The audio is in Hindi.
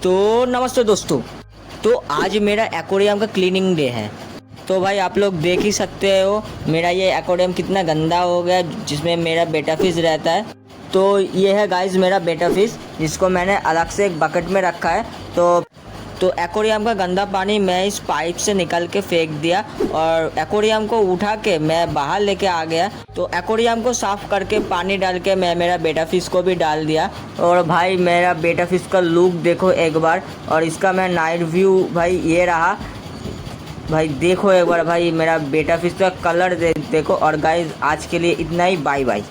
तो नमस्ते दोस्तों। तो आज मेरा एक्वेरियम का क्लीनिंग डे है। तो भाई आप लोग देख ही सकते हो मेरा ये एक्वेरियम कितना गंदा हो गया, जिसमें मेरा बेटा फिश रहता है। तो ये है गाइस मेरा बेटा फिश, जिसको मैंने अलग से एक बकेट में रखा है। तो एक्वेरियम का गंदा पानी मैं इस पाइप से निकल के फेंक दिया और एक्वेरियम को उठा के मैं बाहर लेके आ गया। तो एक्वेरियम को साफ़ करके पानी डाल के मैं मेरा बेटा फिश को भी डाल दिया। और भाई मेरा बेटा फिश का लुक देखो एक बार, और इसका मैं नाइट व्यू भाई ये रहा। भाई देखो एक बार भाई मेरा बेटा फिश का कलर देखो। और गाइस आज के लिए इतना ही, बाय बाय।